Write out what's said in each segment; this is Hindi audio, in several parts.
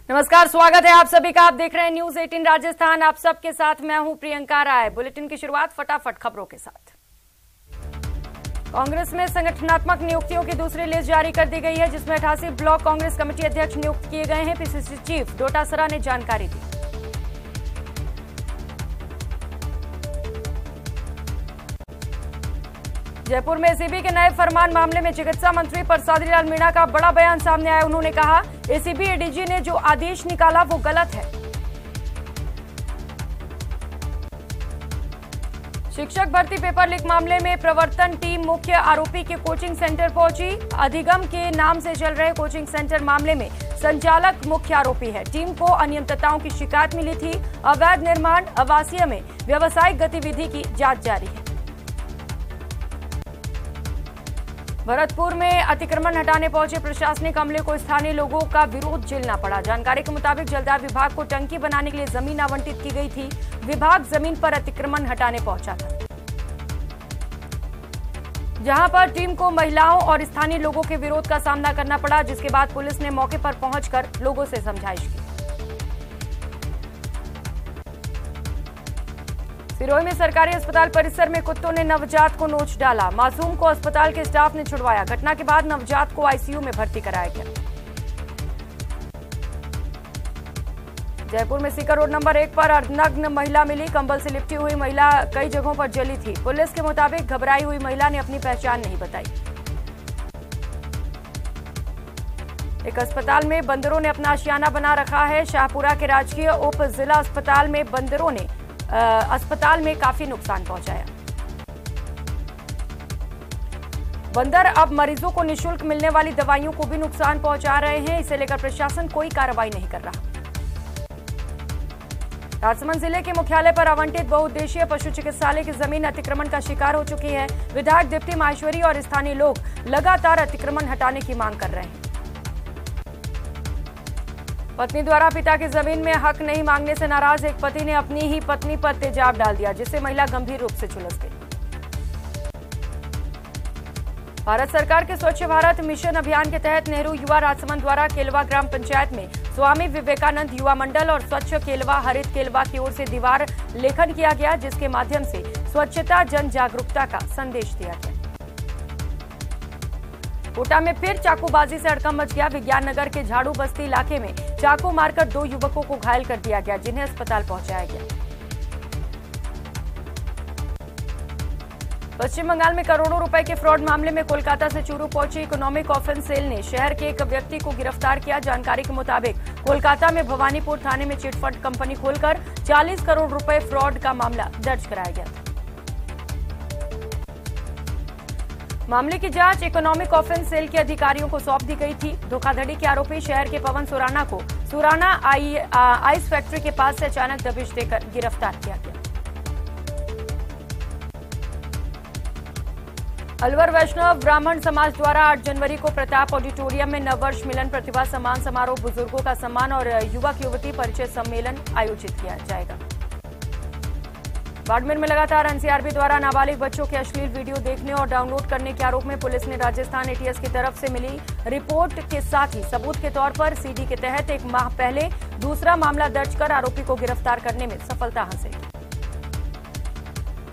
नमस्कार, स्वागत है आप सभी का। आप देख रहे हैं न्यूज 18 राजस्थान। आप सबके साथ मैं हूं प्रियंका राय। बुलेटिन की शुरुआत फटाफट खबरों के साथ। कांग्रेस में संगठनात्मक नियुक्तियों की दूसरी लिस्ट जारी कर दी गई है, जिसमें 88 ब्लॉक कांग्रेस कमेटी अध्यक्ष नियुक्त किए गए हैं। पीसीसी चीफ डोटासरा ने जानकारी दी। जयपुर में एसीबी के नए फरमान मामले में चिकित्सा मंत्री परसादी लाल मीणा का बड़ा बयान सामने आया। उन्होंने कहा, एसीबी एडीजी ने जो आदेश निकाला वो गलत है। शिक्षक भर्ती पेपर लीक मामले में प्रवर्तन टीम मुख्य आरोपी के कोचिंग सेंटर पहुंची। अधिगम के नाम से चल रहे कोचिंग सेंटर मामले में संचालक मुख्य आरोपी है। टीम को अनियमितताओं की शिकायत मिली थी। अवैध निर्माण, आवासीय में व्यावसायिक गतिविधि की जांच जारी है। भरतपुर में अतिक्रमण हटाने पहुंचे प्रशासनिक अमले को स्थानीय लोगों का विरोध झेलना पड़ा। जानकारी के मुताबिक जलदाय विभाग को टंकी बनाने के लिए जमीन आवंटित की गई थी। विभाग जमीन पर अतिक्रमण हटाने पहुंचा था, जहां पर टीम को महिलाओं और स्थानीय लोगों के विरोध का सामना करना पड़ा, जिसके बाद पुलिस ने मौके पर पहुंचकर लोगों से समझाइश की। सिरोही में सरकारी अस्पताल परिसर में कुत्तों ने नवजात को नोच डाला। मासूम को अस्पताल के स्टाफ ने छुड़वाया। घटना के बाद नवजात को आईसीयू में भर्ती कराया गया। जयपुर में सीकर रोड नंबर 1 पर अर्धनग्न महिला मिली। कंबल से लिपटी हुई महिला कई जगहों पर जली थी। पुलिस के मुताबिक घबराई हुई महिला ने अपनी पहचान नहीं बताई। एक अस्पताल में बंदरों ने अपना आशियाना बना रखा है। शाहपुरा के राजकीय उप जिला अस्पताल में बंदरों ने अस्पताल में काफी नुकसान पहुंचाया। बंदर अब मरीजों को निःशुल्क मिलने वाली दवाइयों को भी नुकसान पहुंचा रहे हैं। इसे लेकर प्रशासन कोई कार्रवाई नहीं कर रहा। राजसमंद जिले के मुख्यालय पर आवंटित बहुउद्देशीय पशु चिकित्सालय की जमीन अतिक्रमण का शिकार हो चुकी है। विधायक दीप्ति माहेश्वरी और स्थानीय लोग लगातार अतिक्रमण हटाने की मांग कर रहे हैं। पत्नी द्वारा पिता की जमीन में हक नहीं मांगने से नाराज एक पति ने अपनी ही पत्नी पर तेजाब डाल दिया, जिससे महिला गंभीर रूप से झुलस गई। भारत सरकार के स्वच्छ भारत मिशन अभियान के तहत नेहरू युवा राजसमंद द्वारा केलवा ग्राम पंचायत में स्वामी विवेकानंद युवा मंडल और स्वच्छ केलवा हरित केलवा की ओर से दीवार लेखन किया गया, जिसके माध्यम से स्वच्छता जन जागरूकता का संदेश दिया गया। कोटा में फिर चाकूबाजी से हड़कंप मच गया। विज्ञान नगर के झाड़ू बस्ती इलाके में चाकू मारकर 2 युवकों को घायल कर दिया गया, जिन्हें अस्पताल पहुंचाया गया। पश्चिम बंगाल में करोड़ों रुपए के फ्रॉड मामले में कोलकाता से चूरू पहुंची इकोनॉमिक ऑफेंस सेल ने शहर के एक व्यक्ति को गिरफ्तार किया। जानकारी के मुताबिक कोलकाता में भवानीपुर थाने में चिटफंड कंपनी खोलकर 40 करोड़ रुपए फ्रॉड का मामला दर्ज कराया गया था। मामले की जांच इकोनॉमिक ऑफेंस सेल के अधिकारियों को सौंप दी गई थी। धोखाधड़ी के आरोपी शहर के पवन सुराना को सुराना आइस फैक्ट्री के पास से अचानक दबिश देकर गिरफ्तार किया गया। अलवर वैष्णव ब्राह्मण समाज द्वारा 8 जनवरी को प्रताप ऑडिटोरियम में नववर्ष मिलन प्रतिभा सम्मान समारोह, बुजुर्गों का सम्मान और युवक युवती परिचय सम्मेलन आयोजित किया जाएगा। बाड़मेर में लगातार एनसीआरबी द्वारा नाबालिग बच्चों के अश्लील वीडियो देखने और डाउनलोड करने के आरोप में पुलिस ने राजस्थान एटीएस की तरफ से मिली रिपोर्ट के साथ ही सबूत के तौर पर सीडी के तहत 1 माह पहले दूसरा मामला दर्ज कर आरोपी को गिरफ्तार करने में सफलता हासिल की।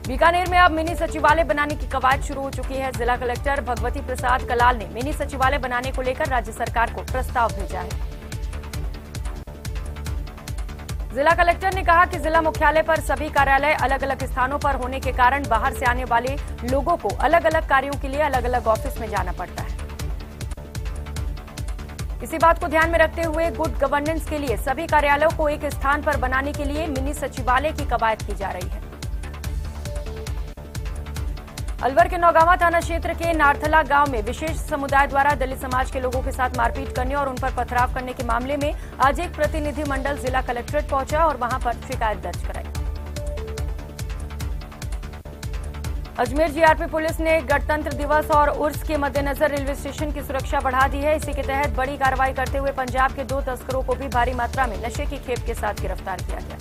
बीकानेर में अब मिनी सचिवालय बनाने की कवायद शुरू हो चुकी है। जिला कलेक्टर भगवती प्रसाद कलाल ने मिनी सचिवालय बनाने को लेकर राज्य सरकार को प्रस्ताव भेजा है। जिला कलेक्टर ने कहा कि जिला मुख्यालय पर सभी कार्यालय अलग अलग स्थानों पर होने के कारण बाहर से आने वाले लोगों को अलग अलग कार्यों के लिए अलग अलग ऑफिस में जाना पड़ता है। इसी बात को ध्यान में रखते हुए गुड गवर्नेंस के लिए सभी कार्यालयों को एक स्थान पर बनाने के लिए मिनी सचिवालय की कवायद की जा रही है। अलवर के नौगांवा थाना क्षेत्र के नारथला गांव में विशेष समुदाय द्वारा दलित समाज के लोगों के साथ मारपीट करने और उन पर पथराव करने के मामले में आज एक प्रतिनिधि मंडल जिला कलेक्ट्रेट पहुंचा और वहां पर शिकायत दर्ज कराई। अजमेर जीआरपी पुलिस ने गणतंत्र दिवस और उर्स के मद्देनजर रेलवे स्टेशन की सुरक्षा बढ़ा दी है। इसी के तहत बड़ी कार्रवाई करते हुए पंजाब के 2 तस्करों को भी भारी मात्रा में नशे की खेप के साथ गिरफ्तार किया गया।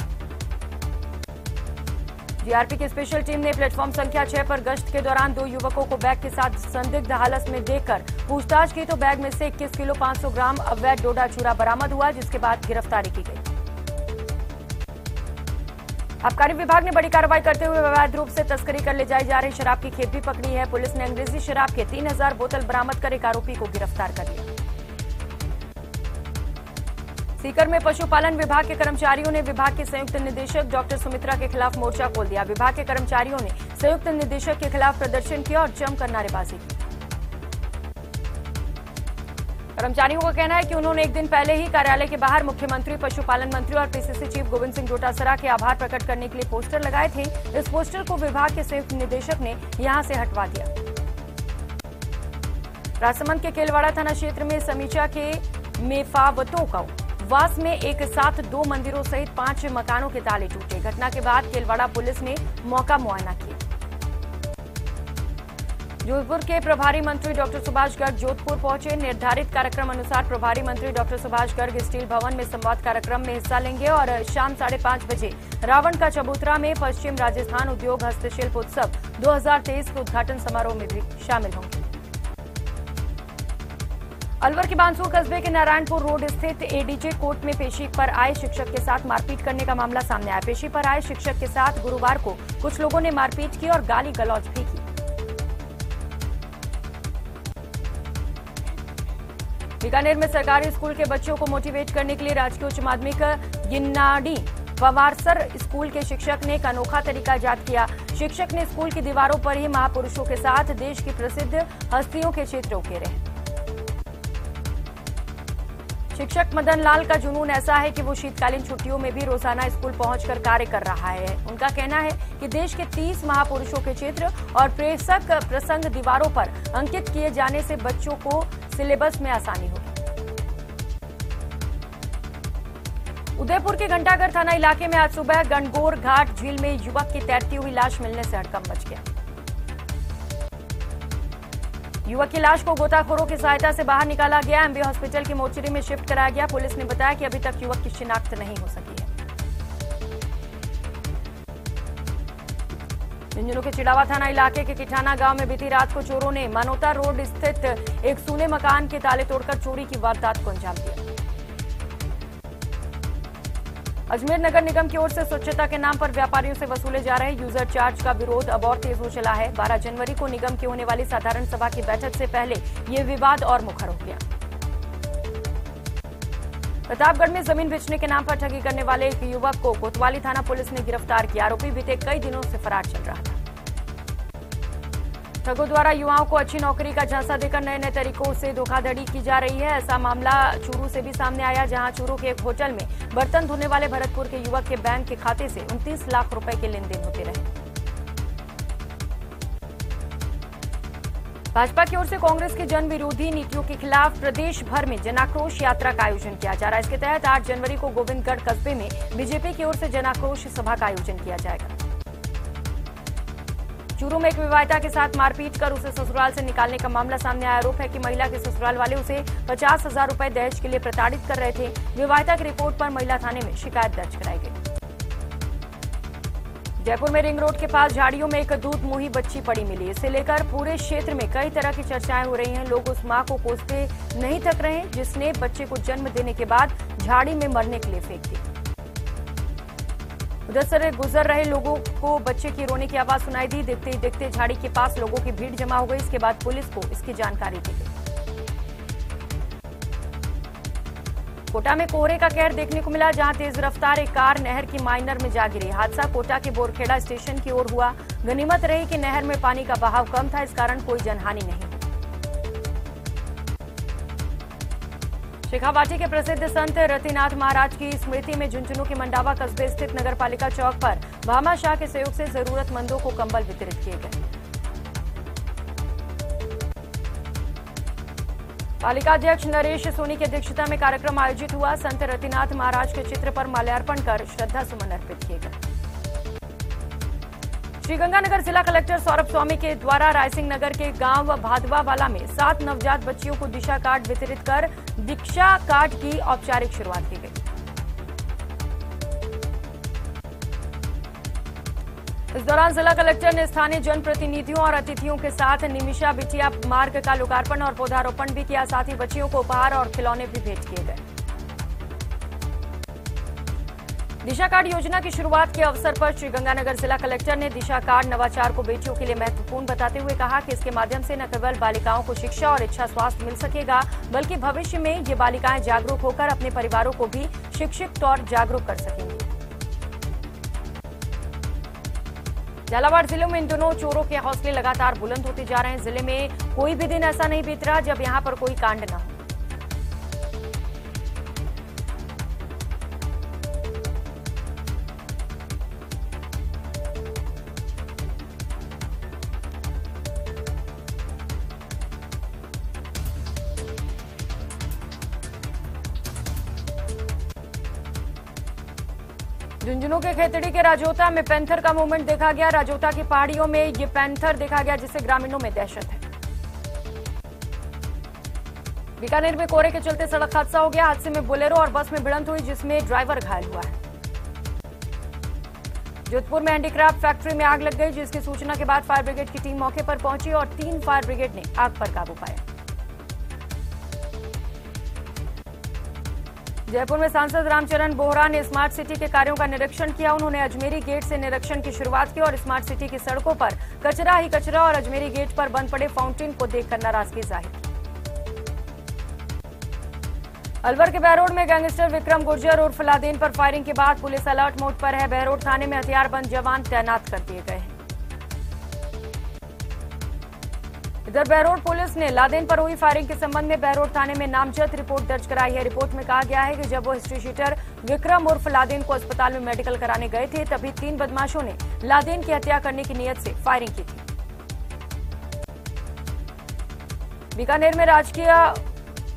जीआरपी की स्पेशल टीम ने प्लेटफॉर्म संख्या 6 पर गश्त के दौरान 2 युवकों को बैग के साथ संदिग्ध हालत में देखकर पूछताछ की तो बैग में से 21 किलो 500 ग्राम अवैध डोडा चूरा बरामद हुआ, जिसके बाद गिरफ्तारी की गई। आबकारी विभाग ने बड़ी कार्रवाई करते हुए अवैध रूप से तस्करी कर ले जाई जा रही शराब की खेप भी पकड़ी है। पुलिस ने अंग्रेजी शराब के 3000 बोतल बरामद कर एक आरोपी को गिरफ्तार कर लिया। सीकर में पशुपालन विभाग के कर्मचारियों ने विभाग के संयुक्त निदेशक डॉक्टर सुमित्रा के खिलाफ मोर्चा खोल दिया। विभाग के कर्मचारियों ने संयुक्त निदेशक के खिलाफ प्रदर्शन किया और जमकर नारेबाजी की। कर्मचारियों का कहना है कि उन्होंने एक दिन पहले ही कार्यालय के बाहर मुख्यमंत्री, पशुपालन मंत्री और पीसीसी चीफ गोविंद सिंह डोटासरा के आभार प्रकट करने के लिए पोस्टर लगाए थे। इस पोस्टर को विभाग के संयुक्त निदेशक ने यहां से हटवा दिया। राजसमंद के केलवाड़ा थाना क्षेत्र में समीचा के मेफावतों का वास में एक साथ 2 मंदिरों सहित 5 मकानों के ताले टूटे। घटना के बाद केलवाड़ा पुलिस ने मौका मुआयना किया। जोधपुर के प्रभारी मंत्री डॉक्टर सुभाष गर्ग जोधपुर पहुंचे। निर्धारित कार्यक्रम अनुसार प्रभारी मंत्री डॉक्टर सुभाष गर्ग स्टील भवन में संवाद कार्यक्रम में हिस्सा लेंगे और शाम 5:30 बजे रावण का चबूतरा में पश्चिम राजस्थान उद्योग हस्तशिल्प उत्सव 2023 के उद्घाटन समारोह में भी शामिल होंगे। अलवर के बांसुर कस्बे के नारायणपुर रोड स्थित एडीजे कोर्ट में पेशी पर आए शिक्षक के साथ मारपीट करने का मामला सामने आया। पेशी पर आए शिक्षक के साथ गुरुवार को कुछ लोगों ने मारपीट की और गाली गलौज भी की। बीकानेर में सरकारी स्कूल के बच्चों को मोटिवेट करने के लिए राजकीय उच्च माध्यमिक गिन्नाडी पवारसर स्कूल के शिक्षक ने एक अनोखा तरीका इजाद किया। शिक्षक ने स्कूल की दीवारों पर ही महापुरुषों के साथ देश की प्रसिद्ध हस्तियों के चित्र उकेरे। शिक्षक मदन लाल का जुनून ऐसा है कि वो शीतकालीन छुट्टियों में भी रोजाना स्कूल पहुंचकर कार्य कर रहा है। उनका कहना है कि देश के 30 महापुरुषों के चित्र और प्रेषक प्रसंग दीवारों पर अंकित किए जाने से बच्चों को सिलेबस में आसानी होगी। उदयपुर के घंटाघर थाना इलाके में आज सुबह गणगौर घाट झील में युवक की तैरती हुई लाश मिलने से हड़कंप मच गया। युवक की लाश को गोताखोरों की सहायता से बाहर निकाला गया। एमबी हॉस्पिटल की मोर्चरी में शिफ्ट कराया गया। पुलिस ने बताया कि अभी तक युवक की शिनाख्त नहीं हो सकी है। झुंझुनू के चिड़ावा थाना इलाके के किठाना गांव में बीती रात को चोरों ने मानोता रोड स्थित एक सूने मकान के ताले तोड़कर चोरी की वारदात को अंजाम दिया। अजमेर नगर निगम की ओर से स्वच्छता के नाम पर व्यापारियों से वसूले जा रहे यूजर चार्ज का विरोध अब और तेज हो चला है। 12 जनवरी को निगम की होने वाली साधारण सभा की बैठक से पहले ये विवाद और मुखर हो गया। प्रतापगढ़ में जमीन बेचने के नाम पर ठगी करने वाले एक युवक को कोतवाली थाना पुलिस ने गिरफ्तार किया। आरोपी बीते कई दिनों से फरार चल रहा था। ठगों द्वारा युवाओं को अच्छी नौकरी का झांसा देकर नए नए तरीकों से धोखाधड़ी की जा रही है। ऐसा मामला चूरू से भी सामने आया, जहां चूरू के एक होटल में बर्तन धोने वाले भरतपुर के युवक के बैंक के खाते से 29 लाख रुपए के लेनदेन होते रहे। भाजपा की ओर से कांग्रेस की जन विरोधी नीतियों के खिलाफ प्रदेश भर में जनाक्रोश यात्रा का आयोजन किया जा रहा है। इसके तहत 8 जनवरी को गोविंदगढ़ कस्बे में बीजेपी की ओर से जनाक्रोश सभा का आयोजन किया जाएगा। चूरू में एक विवाहिता के साथ मारपीट कर उसे ससुराल से निकालने का मामला सामने आया। आरोप है कि महिला के ससुराल वाले उसे 50,000 रुपए दहेज के लिए प्रताड़ित कर रहे थे। विवाहिता की रिपोर्ट पर महिला थाने में शिकायत दर्ज कराई गई। जयपुर में रिंग रोड के पास झाड़ियों में एक दूध मुही बच्ची पड़ी मिली। इसे लेकर पूरे क्षेत्र में कई तरह की चर्चाएं हो रही हैं। लोग उस मां को कोसते नहीं थक रहे हैं जिसने बच्चे को जन्म देने के बाद झाड़ी में मरने के लिए फेंक दिया। उधर से गुजर रहे लोगों को बच्चे की रोने की आवाज सुनाई दी। देखते ही देखते झाड़ी के पास लोगों की भीड़ जमा हो गई। इसके बाद पुलिस को इसकी जानकारी दी गई। कोटा में कोहरे का कहर देखने को मिला, जहां तेज रफ्तार एक कार नहर की माइनर में जा गिरी। हादसा कोटा के बोरखेड़ा स्टेशन की ओर हुआ। गनीमत रही कि नहर में पानी का बहाव कम था, इस कारण कोई जनहानि नहीं। शेखावाटी के प्रसिद्ध संत रतिनाथ महाराज की स्मृति में झुंझुनू के मंडावा कस्बे स्थित नगरपालिका चौक पर भामा शाह के सहयोग से जरूरतमंदों को कंबल वितरित किए गए। पालिका अध्यक्ष नरेश सोनी की अध्यक्षता में कार्यक्रम आयोजित हुआ। संत रतिनाथ महाराज के चित्र पर माल्यार्पण कर श्रद्धा सुमन अर्पित किए गए। श्रीगंगानगर जिला कलेक्टर सौरभ स्वामी के द्वारा रायसिंह नगर के गांव भादवावाला में 7 नवजात बच्चियों को दिशा कार्ड वितरित कर दीक्षा कार्ड की औपचारिक शुरुआत की गई। इस दौरान जिला कलेक्टर ने स्थानीय जनप्रतिनिधियों और अतिथियों के साथ निमिषा बिटिया मार्ग का लोकार्पण और पौधारोपण भी किया। साथ ही बच्चियों को उपहार और खिलौने भी भेंट किए गए। दिशा कार्ड योजना की शुरुआत के अवसर पर श्रीगंगानगर जिला कलेक्टर ने दिशा कार्ड नवाचार को बेटियों के लिए महत्वपूर्ण बताते हुए कहा कि इसके माध्यम से न केवल बालिकाओं को शिक्षा और इच्छा स्वास्थ्य मिल सकेगा, बल्कि भविष्य में ये बालिकाएं जागरूक होकर अपने परिवारों को भी शिक्षित और जागरूक कर सकेंगी। झालावाड़ जिले में इन दिनों चोरों के हौसले लगातार बुलंद होते जा रहे हैं। जिले में कोई भी दिन ऐसा नहीं बीत रहा जब यहां पर कोई कांड न हो। झुंझुनू के खेतड़ी के राजोता में पैंथर का मूवमेंट देखा गया। राजोता की पहाड़ियों में ये पैंथर देखा गया, जिससे ग्रामीणों में दहशत है। बीकानेर में कोहरे के चलते सड़क हादसा हो गया। हादसे में बोलेरो और बस में भिड़ंत हुई, जिसमें ड्राइवर घायल हुआ है। जोधपुर में हैंडीक्राफ्ट फैक्ट्री में आग लग गई, जिसकी सूचना के बाद फायर ब्रिगेड की टीम मौके पर पहुंची और 3 फायर ब्रिगेड ने आग पर काबू पाया। जयपुर में सांसद रामचरण बोहरा ने स्मार्ट सिटी के कार्यों का निरीक्षण किया। उन्होंने अजमेरी गेट से निरीक्षण की शुरुआत की और स्मार्ट सिटी की सड़कों पर कचरा ही कचरा और अजमेरी गेट पर बंद पड़े फाउंटेन को देखकर नाराजगी जाहिर की। अलवर के बहरोड में गैंगस्टर विक्रम गुर्जर उर्फ लादेन पर फायरिंग के बाद पुलिस अलर्ट मोड पर है। बहरोड थाने में हथियारबंद जवान तैनात कर दिए गए हैं। इधर बहरोड पुलिस ने लादेन पर हुई फायरिंग के संबंध में बहरोड थाने में नामजद रिपोर्ट दर्ज कराई है। रिपोर्ट में कहा गया है कि जब वो हिस्ट्री शीटर विक्रम उर्फ लादेन को अस्पताल में मेडिकल कराने गए थे, तभी 3 बदमाशों ने लादेन की हत्या करने की नीयत से फायरिंग की थी। बीकानेर में राजकीय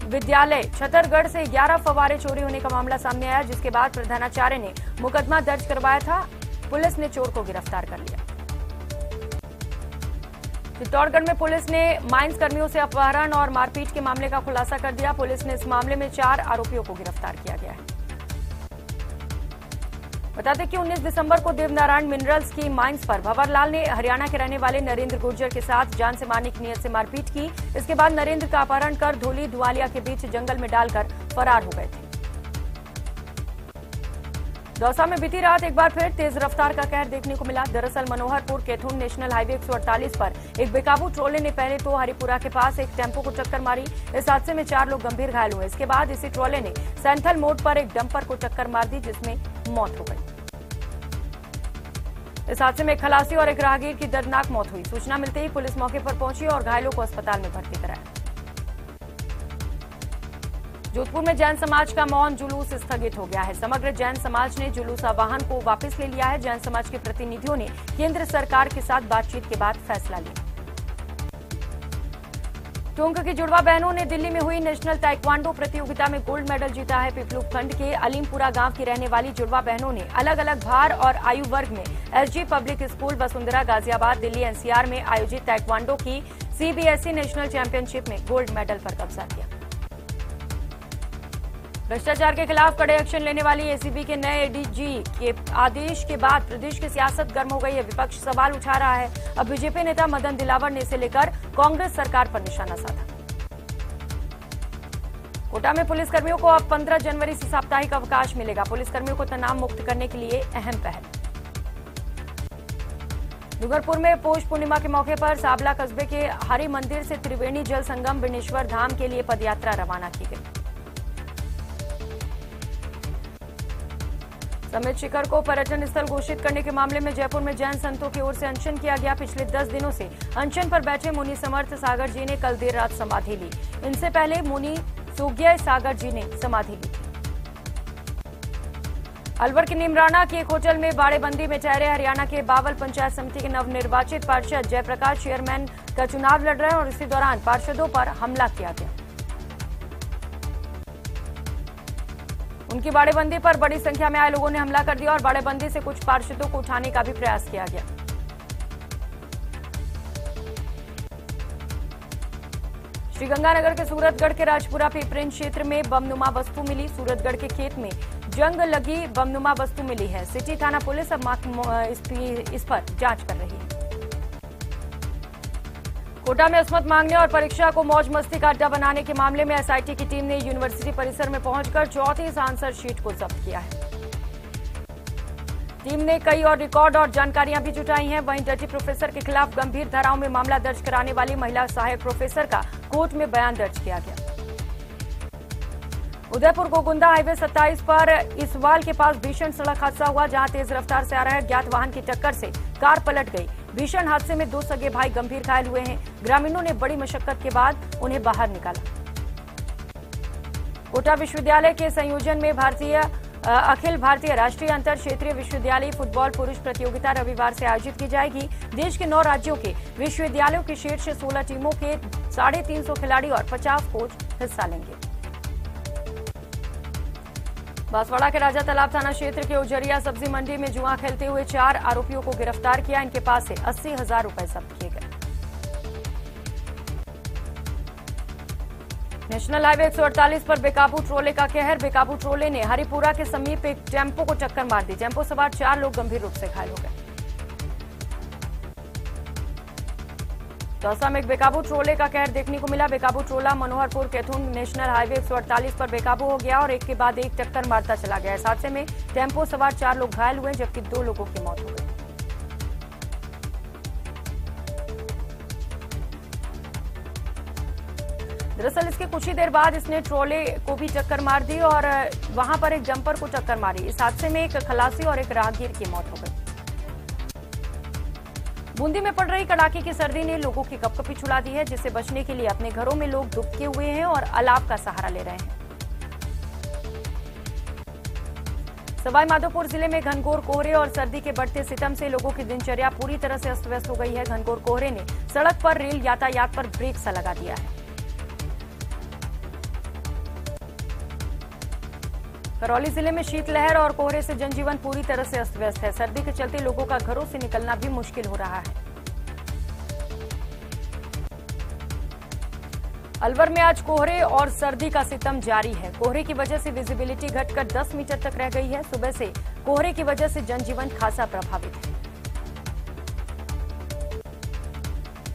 विद्यालय छतरगढ़ से 11 फव्वारे चोरी होने का मामला सामने आया, जिसके बाद प्रधानाचार्य ने मुकदमा दर्ज करवाया था। पुलिस ने चोर को गिरफ्तार कर लिया। चित्तौड़गढ़ में पुलिस ने माइंस कर्मियों से अपहरण और मारपीट के मामले का खुलासा कर दिया। पुलिस ने इस मामले में 4 आरोपियों को गिरफ्तार किया गया है। बता दें कि 19 दिसंबर को देवनारायण मिनरल्स की माइंस पर भंवरलाल ने हरियाणा के रहने वाले नरेंद्र गुर्जर के साथ जान से मारने की नीयत से मारपीट की। इसके बाद नरेंद्र का अपहरण कर धोली धुआलिया के बीच जंगल में डालकर फरार हो गए थे। दौसा में बीती रात एक बार फिर तेज रफ्तार का कहर देखने को मिला। दरअसल मनोहरपुर केथुन नेशनल हाईवे 148 पर एक बेकाबू ट्रोले ने पहले तो हरिपुरा के पास एक टेम्पो को टक्कर मारी। इस हादसे में 4 लोग गंभीर घायल हुए। इसके बाद इसी ट्रोले ने सैंथल मोड़ पर एक डंपर को टक्कर मार दी, जिसमें मौत हो गई। इस हादसे में एक खलासी और एक राहगीर की दर्दनाक मौत हुई। सूचना मिलते ही पुलिस मौके पर पहुंची और घायलों को अस्पताल में भर्ती कराया। जोधपुर में जैन समाज का मौन जुलूस स्थगित हो गया है। समग्र जैन समाज ने जुलूस आह्वान को वापस ले लिया है। जैन समाज के प्रतिनिधियों ने केंद्र सरकार के साथ बातचीत के बाद फैसला लिया। टोंक की जुड़वा बहनों ने दिल्ली में हुई नेशनल ताइक्वांडो प्रतियोगिता में गोल्ड मेडल जीता है। पिपलूखंड के अलीमपुरा गांव की रहने वाली जुड़वा बहनों ने अलग अलग भार और आयु वर्ग में SG public school Vasundhara Ghaziabad Delhi NCR में आयोजित ताइक्वांडो की सीबीएसई नेशनल चैंपियनशिप में गोल्ड मेडल पर कब्जा किया। भ्रष्टाचार के खिलाफ कड़े एक्शन लेने वाली एसीबी के नए एडीजी के आदेश के बाद प्रदेश की सियासत गर्म हो गई है। विपक्ष सवाल उठा रहा है। अब बीजेपी नेता मदन दिलावर ने इसे लेकर कांग्रेस सरकार पर निशाना साधा। कोटा में पुलिसकर्मियों को अब 15 जनवरी से साप्ताहिक अवकाश मिलेगा। पुलिसकर्मियों को तनाव मुक्त करने के लिए अहम पहल। डूंगरपुर में पौष पूर्णिमा के मौके पर साबला कस्बे के हरि मंदिर से त्रिवेणी जल संगम बिनेश्वर धाम के लिए पदयात्रा रवाना की गई। समित शिखर को पर्यटन स्थल घोषित करने के मामले में जयपुर में जैन संतों की ओर से अनशन किया गया। पिछले 10 दिनों से अनशन पर बैठे मुनि समर्थ सागर जी ने कल देर रात समाधि ली। इनसे पहले मुनि सोग्य सागर जी ने समाधि ली। अलवर के निमराना के एक होटल में बाड़ेबंदी में ठहरे हरियाणा के बावल पंचायत समिति के नवनिर्वाचित पार्षद जयप्रकाश चेयरमैन का चुनाव लड़ रहे हैं और इसी दौरान पार्षदों पर हमला किया गया। उनकी बाड़ेबंदी पर बड़ी संख्या में आए लोगों ने हमला कर दिया और बाड़ेबंदी से कुछ पार्षदों को उठाने का भी प्रयास किया गया। श्रीगंगानगर के सूरतगढ़ के राजपुरा पिपरिन क्षेत्र में बमनुमा वस्तु मिली। सूरतगढ़ के खेत में जंग लगी बमनुमा वस्तु मिली है। सिटी थाना पुलिस अब इस पर जांच कर रही है। कोटा में अस्मत मांगने और परीक्षा को मौज मस्ती का अड्डा बनाने के मामले में एसआईटी की टीम ने यूनिवर्सिटी परिसर में पहुंचकर 34 आंसर शीट को जब्त किया है। टीम ने कई और रिकॉर्ड और जानकारियां भी जुटाई हैं। वहीं डटी प्रोफेसर के खिलाफ गंभीर धाराओं में मामला दर्ज कराने वाली महिला सहायक प्रोफेसर का कोर्ट में बयान दर्ज किया गया। उदयपुर गोगुंदा हाईवे 27 पर इसवाल के पास भीषण सड़क हादसा हुआ, जहां तेज रफ्तार से आ रहे अज्ञात वाहन की टक्कर से कार पलट गई। भीषण हादसे में 2 सगे भाई गंभीर घायल हुए हैं। ग्रामीणों ने बड़ी मशक्कत के बाद उन्हें बाहर निकाला। कोटा विश्वविद्यालय के संयोजन में अखिल भारतीय राष्ट्रीय अंतर क्षेत्रीय विश्वविद्यालय फुटबॉल पुरुष प्रतियोगिता रविवार से आयोजित की जाएगी। देश के 9 राज्यों के विश्वविद्यालयों की शीर्ष 16 टीमों के 350 खिलाड़ी और 50 कोच हिस्सा लेंगे। बांसवाड़ा के राजा तालाब थाना क्षेत्र के उजरिया सब्जी मंडी में जुआ खेलते हुए 4 आरोपियों को गिरफ्तार किया। इनके पास से 80,000 रुपए जब्त किए गए। नेशनल हाईवे 148 पर बेकाबू ट्रोले का कहर। बेकाबू ट्रोले ने हरिपुरा के समीप एक टेम्पो को टक्कर मार दी। टेम्पो सवार 4 लोग गंभीर रूप से घायल हो गए। दौसा में एक बेकाबू ट्रोले का कहर देखने को मिला। बेकाबू ट्रोला मनोहरपुर कैथून नेशनल हाईवे 148 पर बेकाबू हो गया और एक के बाद एक टक्कर मारता चला गया। इस हादसे में टेम्पो सवार 4 लोग घायल हुए, जबकि 2 लोगों की मौत हो गई। दरअसल इसके कुछ ही देर बाद इसने ट्रोले को भी टक्कर मार दी और वहां पर एक डंपर को टक्कर मारी। इस हादसे में एक खलासी और एक राहगीर की मौत हो गई। बूंदी में पड़ रही कड़ाके की सर्दी ने लोगों की कपकपी छुड़ा दी है, जिससे बचने के लिए अपने घरों में लोग दुबके हुए हैं और अलाव का सहारा ले रहे हैं। सवाईमाधोपुर जिले में घनघोर कोहरे और सर्दी के बढ़ते सितम से लोगों की दिनचर्या पूरी तरह से अस्त व्यस्त हो गई है। घनघोर कोहरे ने सड़क पर रेल यातायात पर ब्रेक सा लगा दिया है। करौली जिले में शीतलहर और कोहरे से जनजीवन पूरी तरह से अस्त व्यस्त है। सर्दी के चलते लोगों का घरों से निकलना भी मुश्किल हो रहा है। अलवर में आज कोहरे और सर्दी का सितम जारी है। कोहरे की वजह से विजिबिलिटी घटकर 10 मीटर तक रह गई है। सुबह से कोहरे की वजह से जनजीवन खासा प्रभावित है।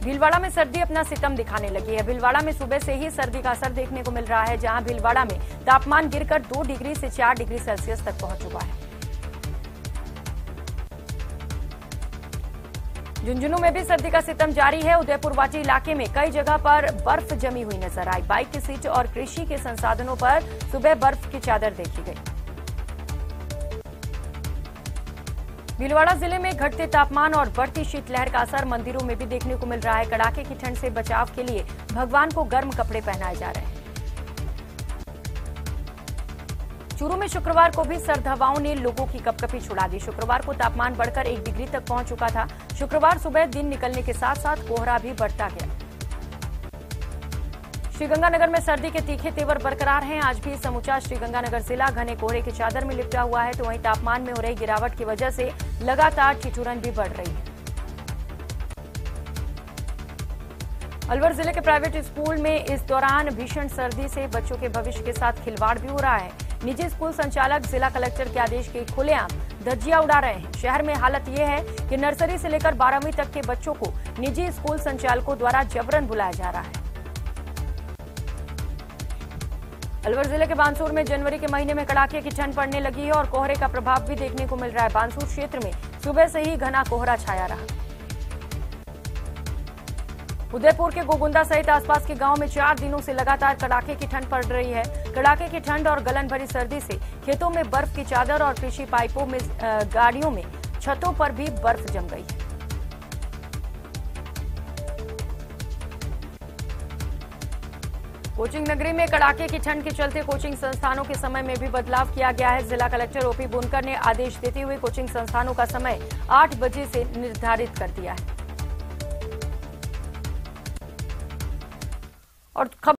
भीलवाड़ा में सर्दी अपना सितम दिखाने लगी है। भीलवाड़ा में सुबह से ही सर्दी का असर देखने को मिल रहा है, जहां भीलवाड़ा में तापमान गिरकर 2 डिग्री से 4 डिग्री सेल्सियस तक पहुंच चुका है। झुंझुनू में भी सर्दी का सितम जारी है। उदयपुर वाटी इलाके में कई जगह पर बर्फ जमी हुई नजर आई। बाइक की सीट और कृषि के संसाधनों पर सुबह बर्फ की चादर देखी गई। भीलवाड़ा जिले में घटते तापमान और बढ़ती शीतलहर का असर मंदिरों में भी देखने को मिल रहा है। कड़ाके की ठंड से बचाव के लिए भगवान को गर्म कपड़े पहनाए जा रहे हैं। चूरू में शुक्रवार को भी सर्द हवाओं ने लोगों की कपकपी छुड़ा दी। शुक्रवार को तापमान बढ़कर 1 डिग्री तक पहुंच चुका था। शुक्रवार सुबह दिन निकलने के साथ साथ कोहरा भी बढ़ता गया। श्रीगंगानगर में सर्दी के तीखे तेवर बरकरार हैं। आज भी समूचा श्रीगंगानगर जिला घने कोहरे की चादर में लिपटा हुआ है, तो वहीं तापमान में हो रही गिरावट की वजह से लगातार ठिठुरन भी बढ़ रही है। अलवर जिले के प्राइवेट स्कूल में इस दौरान भीषण सर्दी से बच्चों के भविष्य के साथ खिलवाड़ भी हो रहा है। निजी स्कूल संचालक जिला कलेक्टर के आदेश की खुलेआम धज्जियां उड़ा रहे हैं। शहर में हालत यह है कि नर्सरी से लेकर 12वीं तक के बच्चों को निजी स्कूल संचालकों द्वारा जबरन बुलाया जा रहा है। अलवर जिले के बानसूर में जनवरी के महीने में कड़ाके की ठंड पड़ने लगी है और कोहरे का प्रभाव भी देखने को मिल रहा है। बानसूर क्षेत्र में सुबह से ही घना कोहरा छाया रहा। उदयपुर के गोगुंदा सहित आसपास के गांव में 4 दिनों से लगातार कड़ाके की ठंड पड़ रही है। कड़ाके की ठंड और गलन भरी सर्दी से खेतों में बर्फ की चादर और कृषि पाइपों में गाड़ियों में छतों पर भी बर्फ जम गई है। कोचिंग नगरी में कड़ाके की ठंड के चलते कोचिंग संस्थानों के समय में भी बदलाव किया गया है। जिला कलेक्टर ओपी बुनकर ने आदेश देते हुए कोचिंग संस्थानों का समय 8 बजे से निर्धारित कर दिया है। और